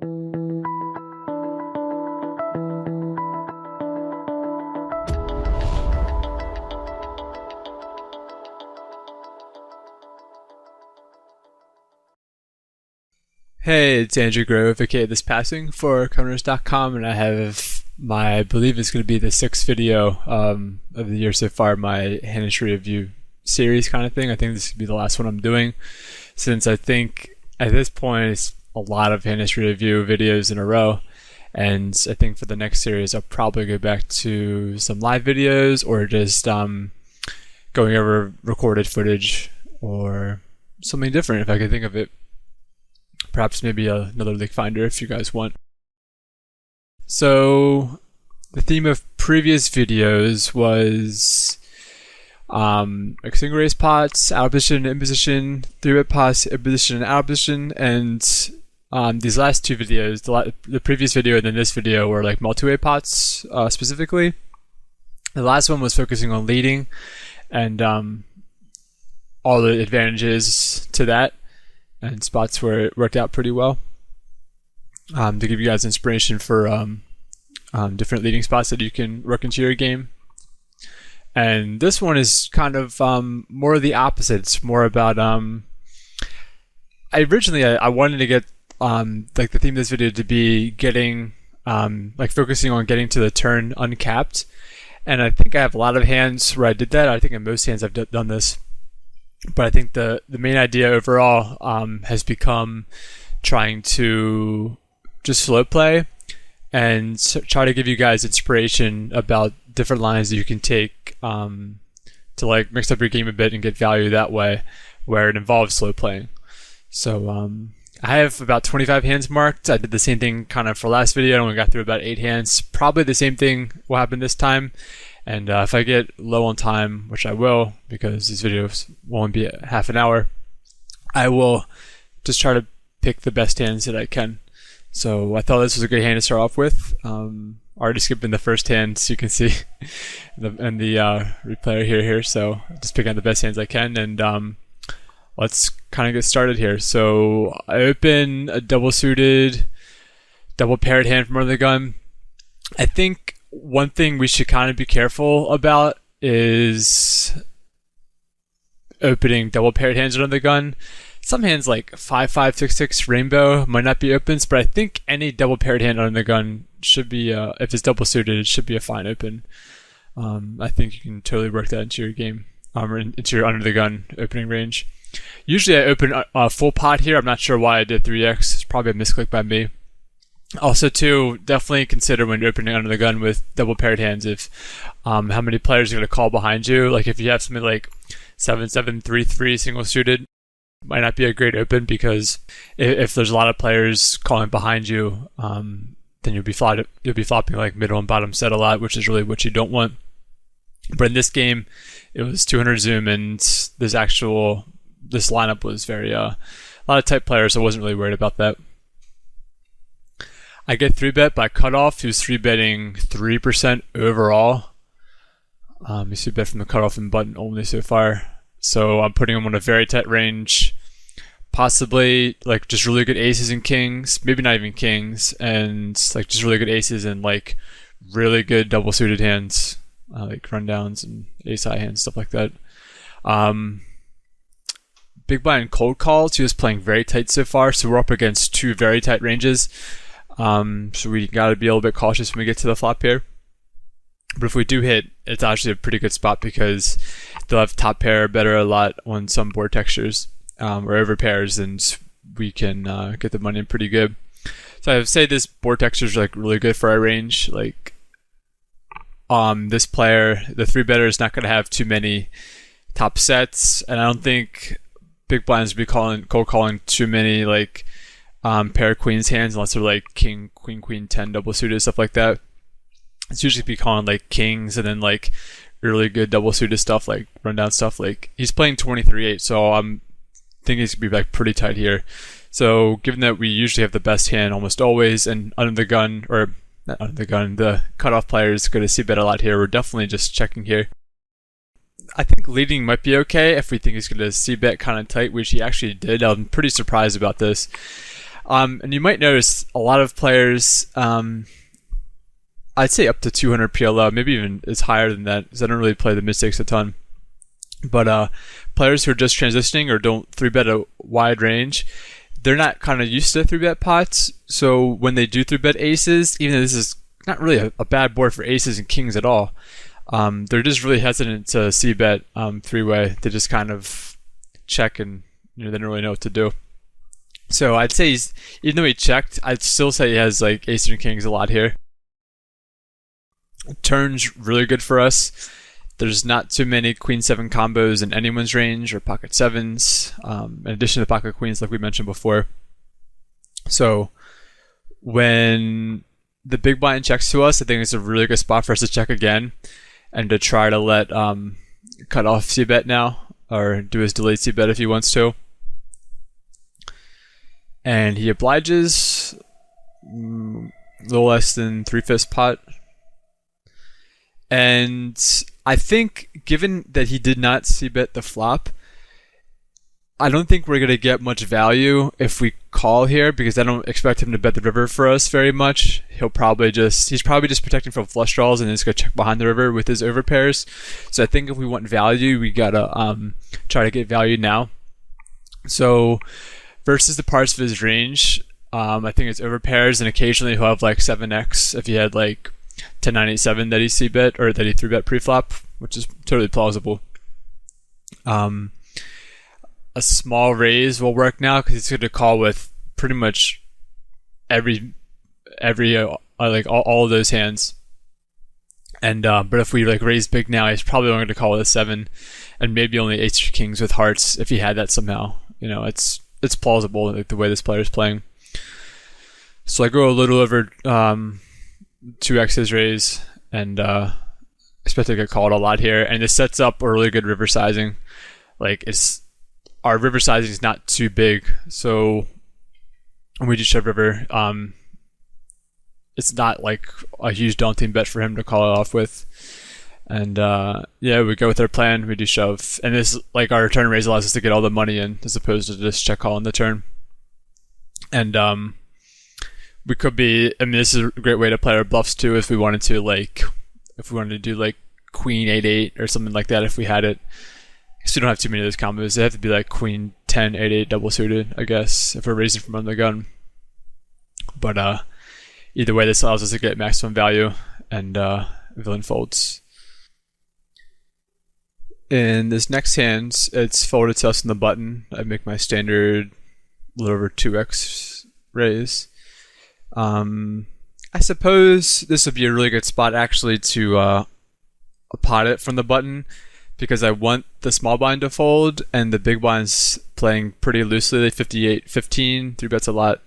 Hey, it's Andrew Grove, aka This Passing for Coners.com, and I have I believe it's going to be the sixth video of the year so far, my hand history review series kind of thing. I think this could be the last one I'm doing, since I think at this point it's a lot of hand history review videos in a row, and I think for the next series I'll probably go back to some live videos or just going over recorded footage or something different if I can think of it. Perhaps maybe another league finder if you guys want. So the theme of previous videos was single race pots, out of position, in position, 3-bet pots, in position, out of position, and these last two videos, the previous video and then this video, were like multi-way pots specifically. The last one was focusing on leading and all the advantages to that, and spots where it worked out pretty well, to give you guys inspiration for different leading spots that you can work into your game. And this one is kind of more of the opposite. It's more about I wanted to get like the theme of this video to be getting like focusing on getting to the turn uncapped, and I think I have a lot of hands where I did that. I think in most hands I've done this. But I think the main idea overall has become trying to just slow play and try to give you guys inspiration about different lines that you can take to like mix up your game a bit and get value that way, where it involves slow playing. So I have about 25 hands marked. I did the same thing kind of for last video. I only got through about 8 hands. Probably the same thing will happen this time. And if I get low on time, which I will, because these videos won't be half an hour, I will just try to pick the best hands that I can. So I thought this was a good hand to start off with. Already skipping the first hand, so you can see in the replay here. So just picking out the best hands I can, and let's kind of get started here. So I open a double suited, double paired hand from under the gun. I think one thing we should kind of be careful about is opening double paired hands under the gun. Some hands like 5-5, 6-6 rainbow might not be opens, but I think any double paired hand under the gun should be, if it's double suited, it should be a fine open. I think you can totally work that into your game, or into your under the gun opening range. Usually I open a full pot here. I'm not sure why I did 3x. It's probably a misclick by me. Also, too, definitely consider when you're opening under the gun with double paired hands if how many players are going to call behind you. Like if you have something like 7-7, 3-3 single suited, might not be a great open, because if there's a lot of players calling behind you, then you'll be flopping like middle and bottom set a lot, which is really what you don't want. But in this game, it was 200 zoom, and this lineup was very a lot of tight players, so I wasn't really worried about that. I get 3-bet by cutoff. He was 3-betting 3% overall. He's 3-bet from the cutoff and button only so far. So I'm putting him on a very tight range. Possibly like just really good aces and kings. Maybe not even kings. And like just really good aces and like really good double suited hands. Like rundowns and ace high hands, stuff like that. Big blind cold calls. He was playing very tight so far. So we're up against two very tight ranges. So we gotta be a little bit cautious when we get to the flop here. But if we do hit, it's actually a pretty good spot, because they'll have top pair better a lot on some board textures, or over pairs, and we can get the money in pretty good. So I would say this board texture is like really good for our range. Like this player, the 3-better, is not gonna have too many top sets, and I don't think big blinds will be cold calling too many like pair queens hands, unless they're like king, queen, queen, 10 double suited, stuff like that. It's usually be calling like kings and then like really good double suited stuff, like rundown stuff. Like he's playing 23-8, so I'm thinking he's gonna be like pretty tight here. So given that we usually have the best hand almost always, and under the gun, or not under the gun, the cutoff player is going to see bet a lot here. We're definitely just checking here. I think leading might be okay if we think he's going to see bet kind of tight, which he actually did. I'm pretty surprised about this. And you might notice a lot of players, I'd say up to 200 PLO, maybe even it's higher than that, because I don't really play the mid-stakes a ton. But players who are just transitioning or don't 3-bet a wide range, they're not kind of used to 3-bet pots. So when they do 3-bet aces, even though this is not really a bad board for aces and kings at all, they're just really hesitant to c-bet 3-way. They just kind of check and they don't really know what to do. So I'd say even though he checked, I'd still say he has like aces and kings a lot here. Turn's really good for us. There's not too many queen 7 combos in anyone's range or pocket 7s, in addition to pocket queens like we mentioned before. So when the big blind checks to us, I think it's a really good spot for us to check again and to try to let cut off c-bet now, or do his delayed c-bet if he wants to. And he obliges, a little less than 3/5 pot. And I think, given that he did not c-bet the flop, I don't think we're going to get much value if we call here, because I don't expect him to bet the river for us very much. He's probably just protecting from flush draws and is going to check behind the river with his overpairs. So I think if we want value, we got to try to get value now. So versus the parts of his range, I think it's overpairs, and occasionally he'll have like 7x if he had like 10-9-8-7 that he c-bet or that he 3-bet pre-flop, which is totally plausible. A small raise will work now because he's going to call with pretty much every like all of those hands. And but if we like raise big now, he's probably only going to call with a 7, and maybe only ace or kings with hearts if he had that somehow. It's plausible, like the way this player is playing. So I go a little over 2x his raise, and expect to get called a lot here. And this sets up a really good river sizing. Like our river sizing is not too big, so when we just shove river, it's not like a huge daunting bet for him to call it off with. And we go with our plan. We do shove, and this, like, our turn raise allows us to get all the money in as opposed to just check call on the turn. And we could be. I mean, this is a great way to play our bluffs too. If we wanted to do like queen 8-8 or something like that, if we had it. Because we don't have too many of those combos. They have to be like queen 10 8-8 double suited, I guess, if we're raising from under the gun. But either way, this allows us to get maximum value, and villain folds. In this next hand, it's folded to us in the button. I make my standard a little over 2x raise. I suppose this would be a really good spot actually to pot it from the button, because I want the small blind to fold and the big blind's playing pretty loosely, like 58-15, 3-bets a lot,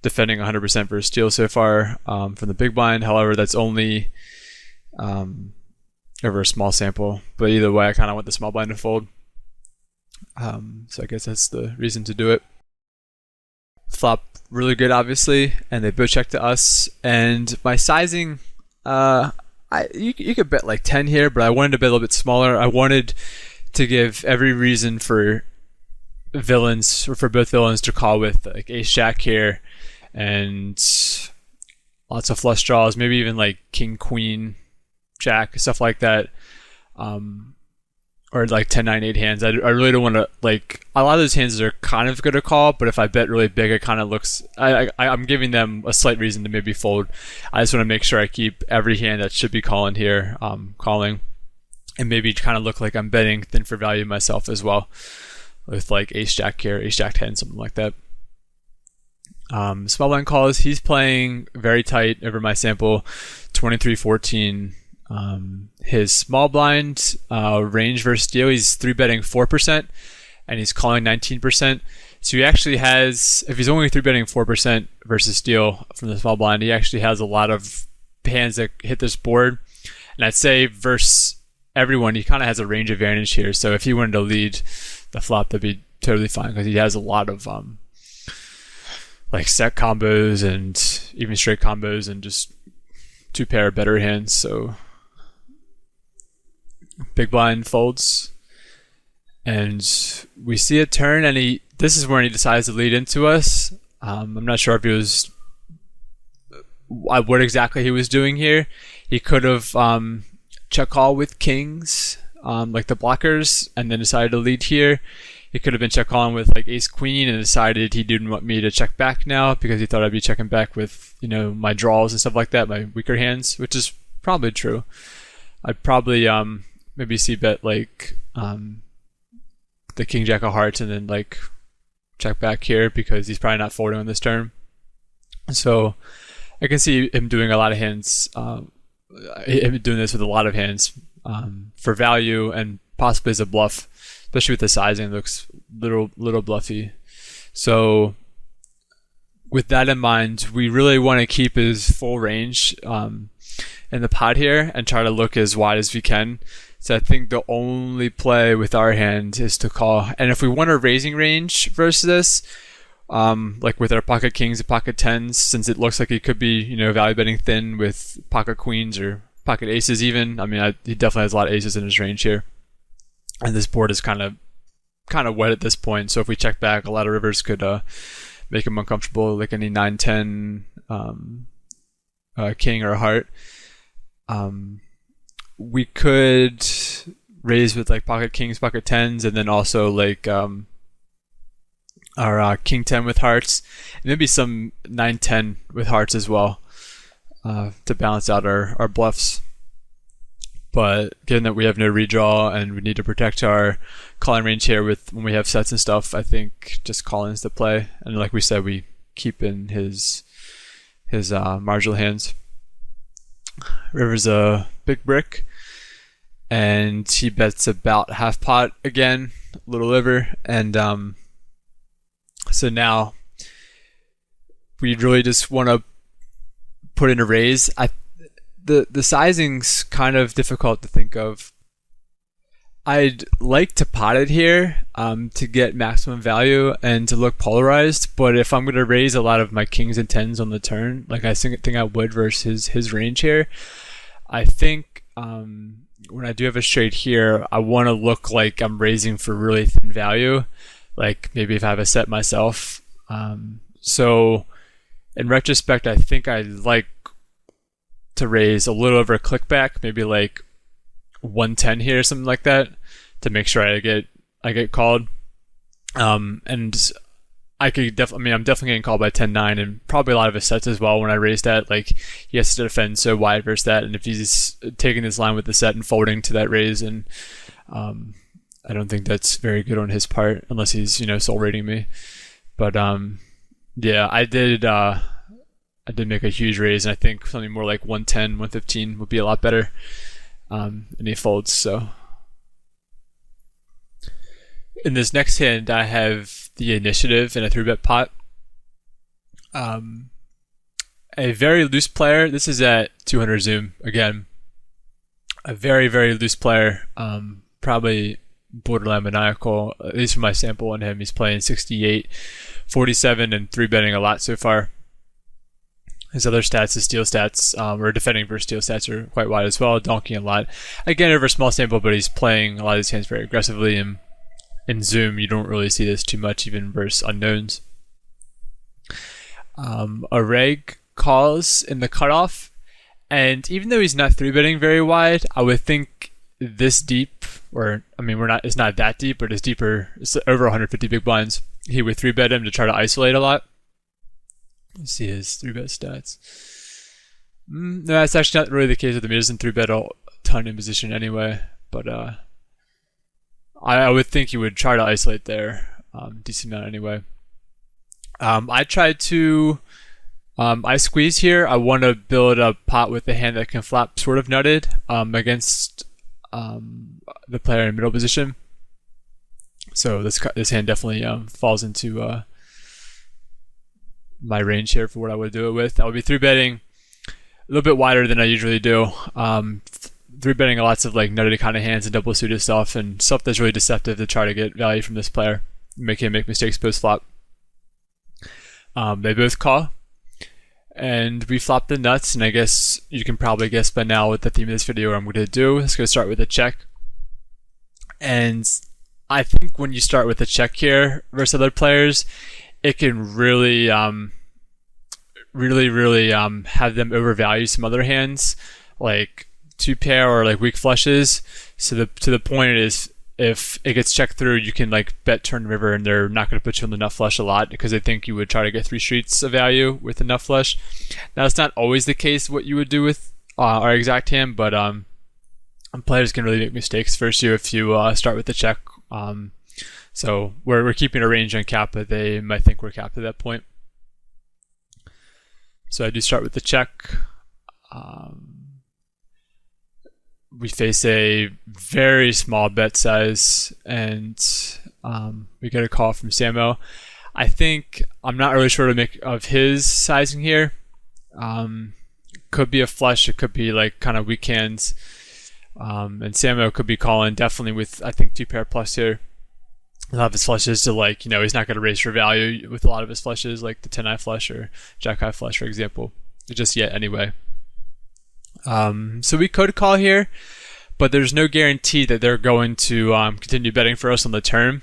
defending 100% versus steal so far from the big blind. However, that's only over a small sample, but either way I kind of want the small blind to fold. So I guess that's the reason to do it. Flop really good, obviously, and they both check to us, and my sizing, you could bet like 10 here, but I wanted to bet a little bit smaller. I wanted to give every reason for villains, or for both villains, to call with like ace jack here and lots of flush draws, maybe even like king queen jack, stuff like that, or like 10-9-8 hands. I really don't want to, like, a lot of those hands are kind of good to call, but if I bet really big, it kind of looks, I'm giving them a slight reason to maybe fold. I just want to make sure I keep every hand that should be calling here calling, and maybe kind of look like I'm betting thin for value myself as well, with like ace jack here, ace jack 10, something like that. Small blind calls. He's playing very tight over my sample, 23-14. His small blind range versus steal, he's 3-betting 4%, and he's calling 19%. So he actually has, if he's only 3-betting 4% versus steal from the small blind, he actually has a lot of hands that hit this board. And I'd say versus everyone, he kind of has a range advantage here. So if he wanted to lead the flop, that'd be totally fine, because he has a lot of like set combos and even straight combos and just 2-pair better hands. So big blind folds, and we see a turn, and this is where he decides to lead into us. I'm not sure if he was what exactly he was doing here. He could have check call with kings, like the blockers, and then decided to lead here. He could have been check calling with like ace queen and decided he didn't want me to check back now because he thought I'd be checking back with, you know, my draws and stuff like that, my weaker hands, which is probably true. I'd probably maybe see bet like the king jack of hearts and then like check back here because he's probably not folding on this turn. So I can see him doing a lot of hands, him doing this with a lot of hands for value and possibly as a bluff, especially with the sizing. It looks little bluffy. So with that in mind, we really want to keep his full range in the pot here and try to look as wide as we can. So I think the only play with our hand is to call. And if we want a raising range versus this, like with our pocket kings and pocket tens, since it looks like he could be, you know, value betting thin with pocket queens or pocket aces even. I mean, he definitely has a lot of aces in his range here. And this board is kind of wet at this point. So if we check back, a lot of rivers could make him uncomfortable, like any 9-10 king or a heart. We could raise with like pocket kings, pocket tens, and then also like our king 10 with hearts, and maybe some 9-10 with hearts as well to balance out our bluffs. But given that we have no redraw and we need to protect our calling range here with when we have sets and stuff, I think just calling is the play. And like we said, we keep in his marginal hands. River's a big brick, and he bets about half pot again, little liver, and so now we really just want to put in a raise. The sizing's kind of difficult to think of. I'd like to pot it here to get maximum value and to look polarized, but if I'm going to raise a lot of my kings and tens on the turn, like I think I would versus his range here, I think when I do have a straight here, I want to look like I'm raising for really thin value, like maybe if I have a set myself. So in retrospect, I think I'd like to raise a little over a click back, maybe like 110 here or something like that, to make sure I get called. And I could definitely, I'm definitely getting called by 10-9 and probably a lot of his sets as well when I raise that. Like he has to defend so wide versus that, and if he's taking this line with the set and folding to that raise, and I don't think that's very good on his part unless he's, you know, soul rating me. But yeah, I did make a huge raise, and I think something more like 110, 115 would be a lot better. And he folds. So in this next hand, I have the initiative in a 3-bet pot. A very loose player. This is at 200 zoom again. A very, very loose player. Probably borderline maniacal, at least for my sample on him. He's playing 68, 47, and 3-betting a lot so far. His other stats, his steal stats, or defending versus steal stats, are quite wide as well, donking a lot. Again, over a small sample, but he's playing a lot of these hands very aggressively, and in Zoom, you don't really see this too much, even versus unknowns. A reg calls in the cutoff, and even though he's not 3-betting very wide, I would think this deep, or I mean, it's not that deep, but it's deeper, it's over 150 big blinds. He would 3-bet him to try to isolate a lot. Let's see his 3-bet stats. No, that's actually not really the case with him. He doesn't 3-bet a ton in position anyway, but I would think he would try to isolate there, decent amount anyway. I tried to I squeeze here. I want to build a pot with a hand that can flop sort of nutted against the player in middle position. So this hand definitely falls into my range here for what I would do it with. I would be 3-betting a little bit wider than I usually do. 3-betting lots of like nutted kind of hands and double suited stuff, and stuff that's really deceptive to try to get value from this player, make him make mistakes post flop. They both call, and we flop the nuts, and I guess you can probably guess by now what the theme of this video I'm going to do. Let's go start with a check. And I think when you start with a check here versus other players, it can really have them overvalue some other hands, like two pair or like weak flushes. So to the point is, if it gets checked through, you can like bet turn river, and they're not going to put you on the nut flush a lot because they think you would try to get 3 streets of value with the nut flush. Now it's not always the case what you would do with our exact hand, but players can really make mistakes first year if you start with the check. So we're keeping a range on cap, but they might think we're capped at that point. So I do start with the check. We face a very small bet size, and we get a call from Samo. I think I'm not really sure to make of his sizing here. Could be a flush, it could be like kind of weak hands, and Samo could be calling definitely with, I think, 2 pair plus here. A lot of his flushes to, like, he's not going to raise for value with a lot of his flushes, like the 10-eye flush or jack-eye flush, for example, just yet anyway. So we could call here, but there's no guarantee that they're going to continue betting for us on the turn.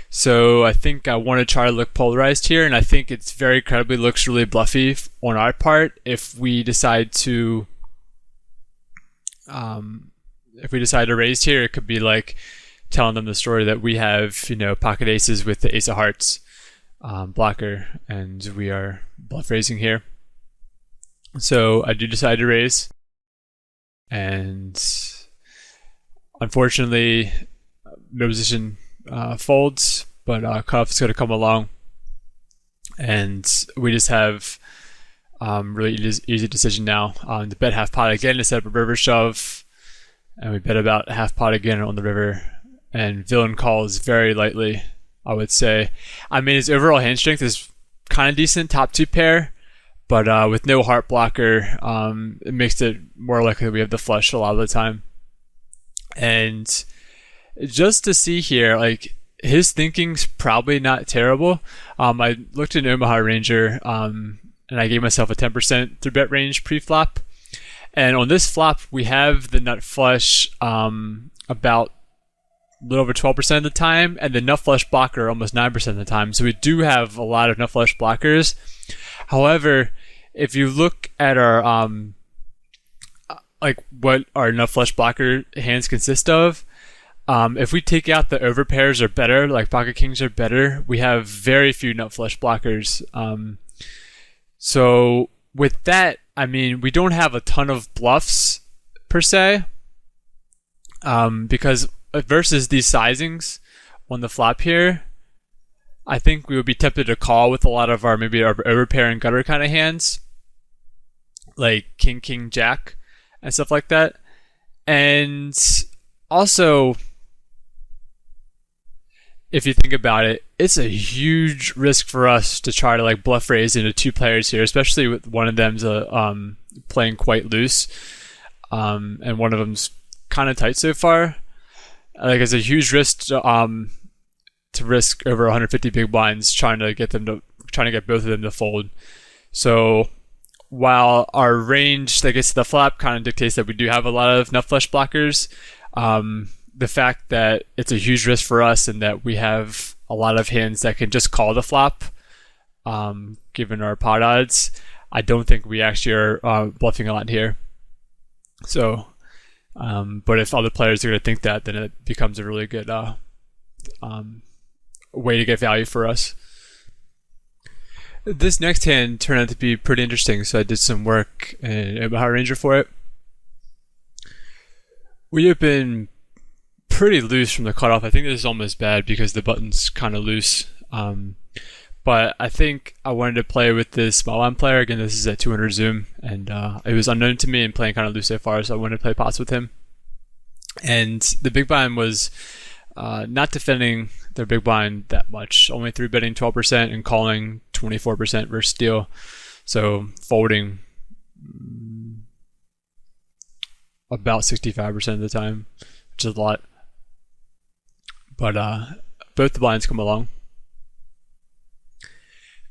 So I think I want to try to look polarized here, and I think it's very credibly looks really bluffy on our part if we decide to raise here. It could be like telling them the story that we have, pocket aces with the ace of hearts blocker, and we are bluff raising here. So I do decide to raise, and unfortunately no position folds, but cutoff is going to come along, and we just have really easy decision now to bet half pot again instead of a river shove, and we bet about half pot again on the river, and villain calls very lightly, I would say. I mean, his overall hand strength is kind of decent, top 2 pair, but with no heart blocker, it makes it more likely we have the flush a lot of the time. And just to see here, like, his thinking's probably not terrible. I looked at Omaha Ranger, and I gave myself a 10% 3-bet range pre-flop. And on this flop, we have the nut flush about a little over 12% of the time, and the nut flush blocker almost 9% of the time. So we do have a lot of nut flush blockers. However, if you look at our what our nut flush blocker hands consist of, if we take out the overpairs or better, like pocket kings or better, we have very few nut flush blockers. So with that, I mean, we don't have a ton of bluffs per se, because versus these sizings on the flop here, I think we would be tempted to call with a lot of our overpair and gutter kind of hands, like king, king, jack, and stuff like that. And also, if you think about it, it's a huge risk for us to try to like bluff raise into 2 players here, especially with one of them's playing quite loose, and one of them's kind of tight so far. Like, it's a huge risk to risk over 150 big blinds trying to get both of them to fold. So while our range that gets to the flop kind of dictates that we do have a lot of nut flush blockers, the fact that it's a huge risk for us and that we have a lot of hands that can just call the flop, given our pot odds, I don't think we actually are bluffing a lot here. So, but if other players are going to think that, then it becomes a really good way to get value for us. This next hand turned out to be pretty interesting, so I did some work in Omaha Ranger for it. We have been pretty loose from the cutoff. I think this is almost bad because the button's kind of loose. But I think I wanted to play with this small blind player. Again, this is at 200 zoom, and it was unknown to me and playing kind of loose so far, so I wanted to play pots with him. And the big blind was not defending their big blind that much, only 3-betting 12% and calling 24% versus steal. So folding about 65% of the time, which is a lot. But both the blinds come along,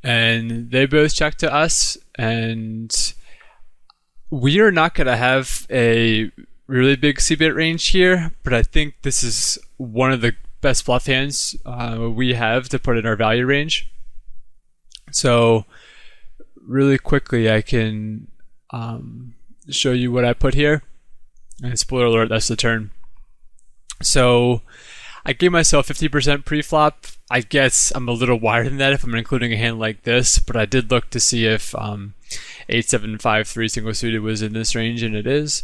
and they both check to us, and we are not going to have a really big c-bet range here, but I think this is one of the best bluff hands we have to put in our value range. So really quickly, I can show you what I put here. And spoiler alert, that's the turn. So I gave myself 50% pre-flop. I guess I'm a little wider than that if I'm including a hand like this, but I did look to see if 8-7-5-3 single suited was in this range, and it is.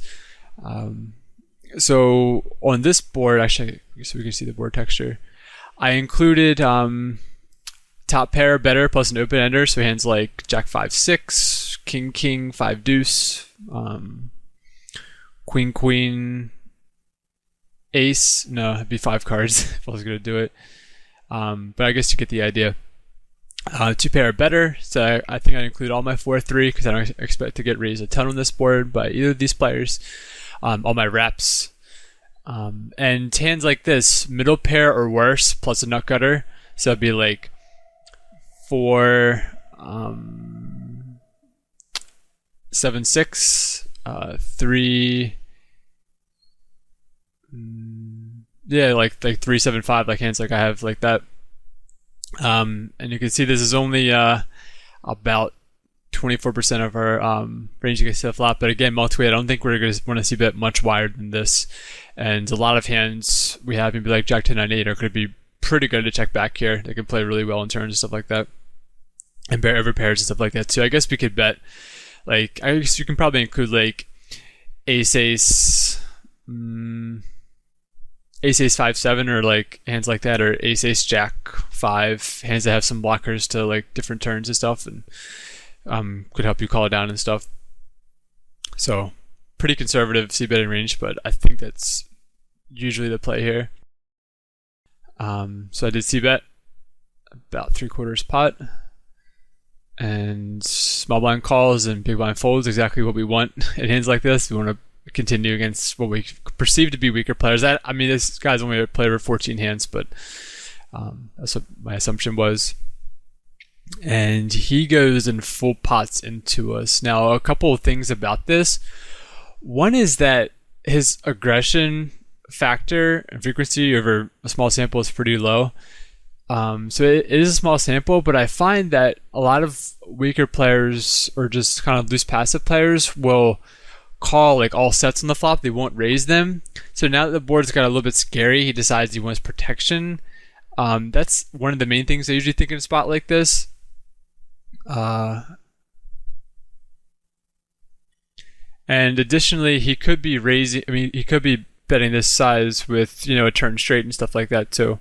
So on this board, actually, so we can see the board texture, I included top pair better plus an open ender, so hands like Jack 5-6, King King, 5 Deuce, Queen Queen, Ace. No, it'd be 5 cards if I was gonna do it. But I guess you get the idea. 2 pair better, so I think I include all my 4-3 because I don't expect to get raised a ton on this board by either of these players. All my reps. And hands like this, middle pair or worse, plus a nut gutter. So it'd be like 4, 7-6, 3, yeah, like 3-7-5, like hands like I have like that. And you can see this is only about 24% of our range against the flop. But again, multi-way, I don't think we're going to want to see bet much wider than this. And a lot of hands we have, maybe like Jack 10-9-8, are going to be pretty good to check back here. They can play really well in turns and stuff like that, and pair over pairs and stuff like that too. I guess we could bet, like, I guess you can probably include like Ace Ace, Ace Ace 5-7, or like hands like that, or Ace Ace Jack 5, hands that have some blockers to like different turns and stuff, and could help you call it down and stuff. So pretty conservative c-betting range, but I think that's usually the play here. So I did c-bet about 3/4 pot, and small blind calls and big blind folds, exactly what we want in hands like this. We want to continue against what we perceive to be weaker players. I mean, this guy's only played over 14 hands, but that's what my assumption was. And he goes in full pots into us. Now, a couple of things about this. One is that his aggression factor and frequency over a small sample is pretty low. So it is a small sample, but I find that a lot of weaker players, or just kind of loose passive players, will call like all sets on the flop. They won't raise them. So now that the board's got a little bit scary, he decides he wants protection. That's one of the main things I usually think in a spot like this. And additionally, he could be raising, I mean, he could be betting this size with, you know, a turn straight and stuff like that too.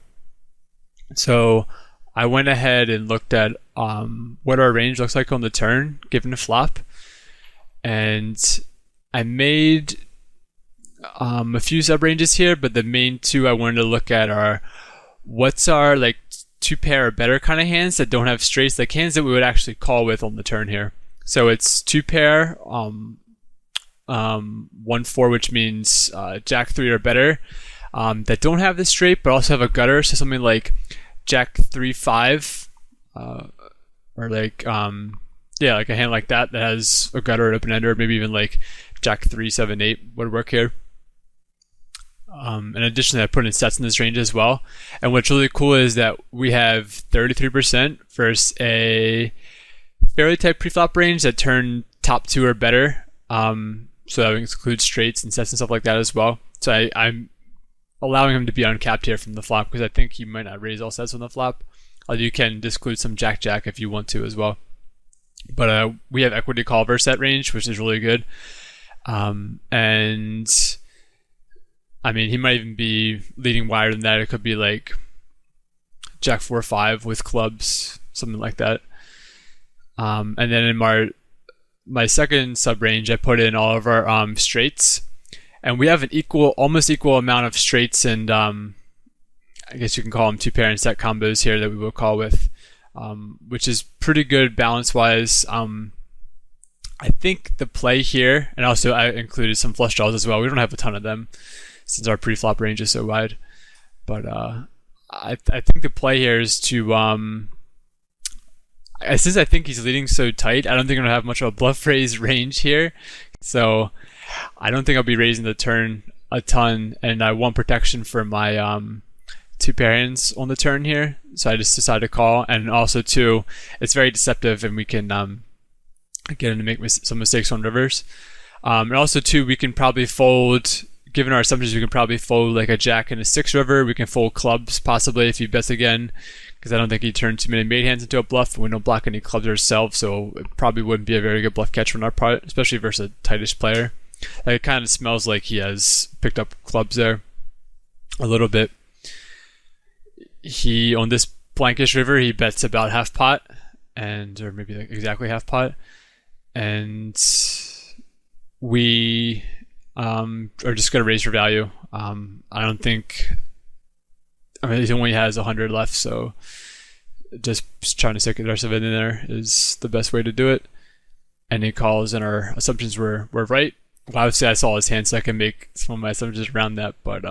So I went ahead and looked at what our range looks like on the turn given the flop, and I made a few sub ranges here, but the main two I wanted to look at are what's our like 2 pair or better kind of hands that don't have straights, like hands that we would actually call with on the turn here. So it's 2 pair, 1-4, which means Jack 3 or better, that don't have the straight but also have a gutter. So something like Jack 3-5, or like yeah, like a hand like that that has a gutter or open ender, maybe even like Jack 3-7-8 would work here. And additionally, I put in sets in this range as well. And what's really cool is that we have 33% versus a fairly tight preflop range that turned top 2 or better. So that includes straights and sets and stuff like that as well. So I'm allowing him to be uncapped here from the flop because I think he might not raise all sets on the flop. Although you can disclude some Jack-Jack if you want to as well. But we have equity call versus that range, which is really good. And I mean, he might even be leading wider than that. It could be like Jack 4-5 with clubs, something like that. And then in my second sub range, I put in all of our straights, and we have an almost equal amount of straights and I guess you can call them 2 pair and set combos here that we will call with, which is pretty good balance wise. I think the play here, and also I included some flush draws as well. We don't have a ton of them since our pre-flop range is so wide, but I think the play here is to since I think he's leading so tight, I don't think I'm gonna have much of a bluff raise range here, so I don't think I'll be raising the turn a ton, and I want protection for my two pair hands on the turn here, so I just decided to call. And also too, it's very deceptive, and we can get him to make some mistakes on rivers. And also too, we can probably fold. Given our assumptions, we can probably fold like a jack and a 6 river. We can fold clubs possibly if he bets again, because I don't think he turned too many made hands into a bluff. And we don't block any clubs ourselves, so it probably wouldn't be a very good bluff catch on our part, especially versus a tightish player. Like, it kind of smells like he has picked up clubs there a little bit. He, on this blankish river, he bets about half pot, or maybe like exactly half pot, and we are just going to raise for value. I don't think, he only has 100 left, so just trying to stick the rest of it in there is the best way to do it. Any calls and our assumptions were right. Well, obviously I saw his hand, so I can make some of my assumptions around that, but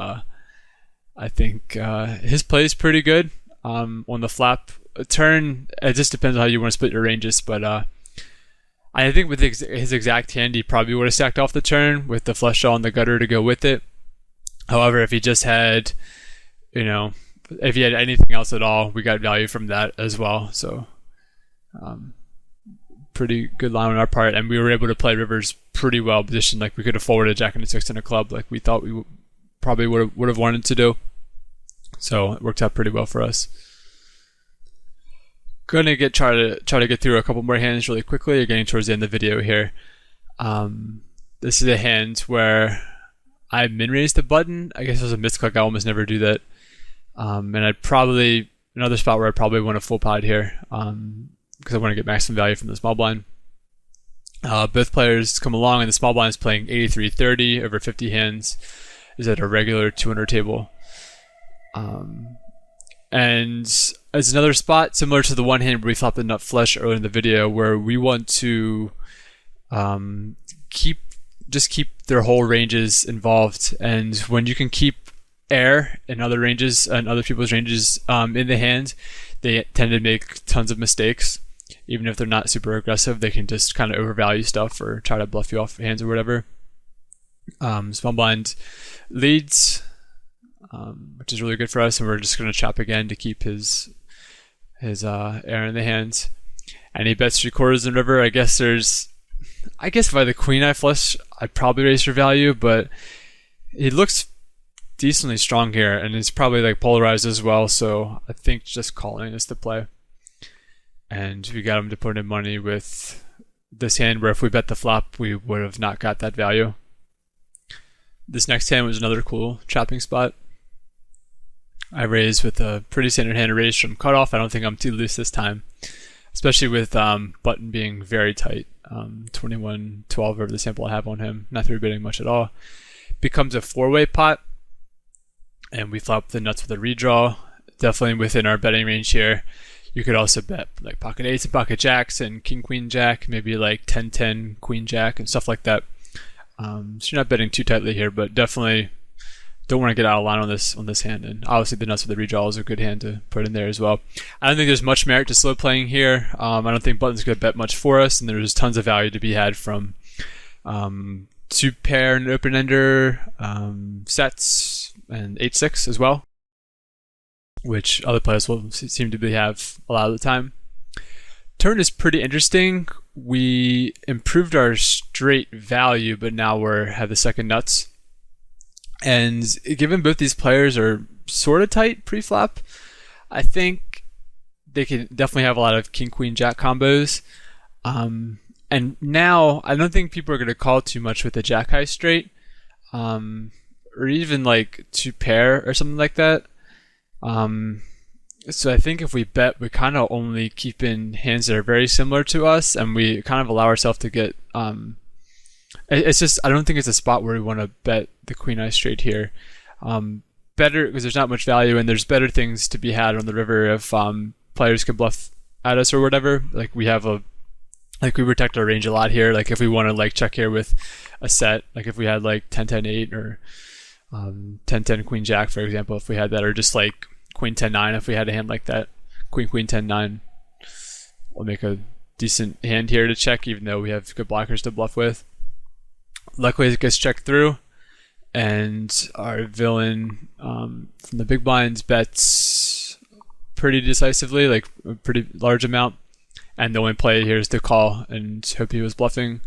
I think his play is pretty good. On the flop turn, it just depends on how you want to split your ranges, but I think with his exact hand, he probably would have stacked off the turn with the flush draw and the gutter to go with it. However, if he just had, if he had anything else at all, we got value from that as well. So, pretty good line on our part, and we were able to play rivers pretty well positioned. Like, we could have forwarded a jack and a 6 and a club, like we thought we probably would have wanted to do. So it worked out pretty well for us. Gonna try to get through a couple more hands really quickly. You're getting towards the end of the video here. This is a hand where I min raised the button. I guess it was a misclick. I almost never do that. And I'd probably another spot where I probably want a full pot here, because I want to get maximum value from the small blind. Both players come along, and the small blind is playing 83-30 over 50 hands. Is at a regular 200 table. And as another spot, similar to the one hand where we flopped the nut flush earlier in the video, where we want to keep their whole ranges involved. And when you can keep air in other ranges and other people's ranges in the hand, they tend to make tons of mistakes. Even if they're not super aggressive, they can just kind of overvalue stuff or try to bluff you off hands or whatever. Small blind leads, which is really good for us, and we're just going to chop again to keep his air in the hand. And he bets 3/4 in river. I guess if I had the queen eye flush, I'd probably raise for value, but he looks decently strong here, and it's probably like polarized as well, so I think just calling is the play. And we got him to put in money with this hand, where if we bet the flop, we would have not got that value. This next hand was another cool chopping spot. I raised with a pretty standard hand, raised from cutoff. I don't think I'm too loose this time, especially with button being very tight. 21-12 over the sample I have on him, not 3-betting much at all. Becomes a 4-way pot, and we flop the nuts with a redraw. Definitely within our betting range here. You could also bet like pocket 8s and pocket jacks and king queen jack, maybe like 10-10 queen jack and stuff like that. So you're not betting too tightly here, but definitely don't want to get out of line on this hand. And obviously the nuts with the redraw is a good hand to put in there as well. I don't think there's much merit to slow playing here. I don't think button's going to bet much for us, and there's tons of value to be had from 2-pair and open ender sets and 8-6 as well, which other players will seem to have a lot of the time. Turn is pretty interesting. We improved our straight value, but now we have the second nuts. And given both these players are sort of tight pre-flop, I think they can definitely have a lot of king, queen, jack combos. And now I don't think people are going to call too much with a jack high straight, or even like 2-pair or something like that. So I think if we bet, we kind of only keep in hands that are very similar to us, and we kind of allow ourselves to get. It's just, I don't think it's a spot where we want to bet the queen eye straight here. Better, because there's not much value, and there's better things to be had on the river if players can bluff at us or whatever. Like we protect our range a lot here. Like if we want to like check here with a set, like if we had like 10-10-8 or 10-10 queen jack, for example, if we had that, or just like queen 10-9 if we had a hand like that, queen 10-9, we'll make a decent hand here to check, even though we have good blockers to bluff with. Luckily it gets checked through, and our villain from the big blinds bets pretty decisively, like a pretty large amount. And the only play here is to call and hope he was bluffing.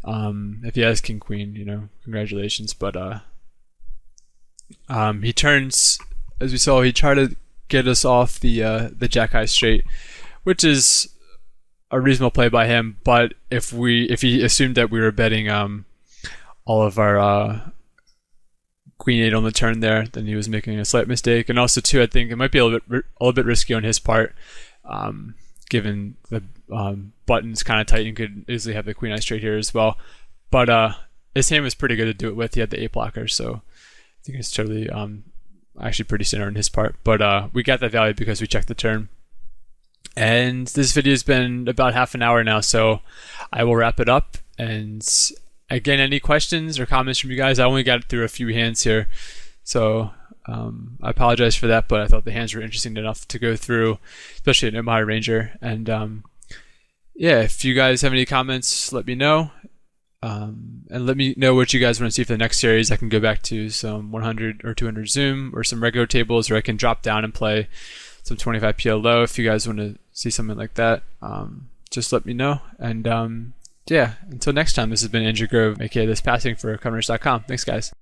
If he has king queen, congratulations. But he turns, as we saw, he tried to get us off the jack high straight, which is a reasonable play by him. But if he assumed that we were betting all of our queen 8 on the turn there, then he was making a slight mistake. And also too, I think it might be a little bit risky on his part, given the button's kind of tight. You could easily have the queen eye straight here as well. But his hand was pretty good to do it with. He had the 8 blocker, so I think it's totally actually pretty standard on his part. But we got that value because we checked the turn. And this video has been about half an hour now, so I will wrap it up. And again, any questions or comments from you guys? I only got through a few hands here, so I apologize for that, but I thought the hands were interesting enough to go through, especially an Omaha Ranger. And yeah, if you guys have any comments, let me know. And let me know what you guys want to see for the next series. I can go back to some 100 or 200 zoom or some regular tables, or I can drop down and play some 25 PLO. If you guys want to see something like that, just let me know. And yeah, until next time, this has been Andrew Grove, aka This Passing for Covernors.com. Thanks, guys.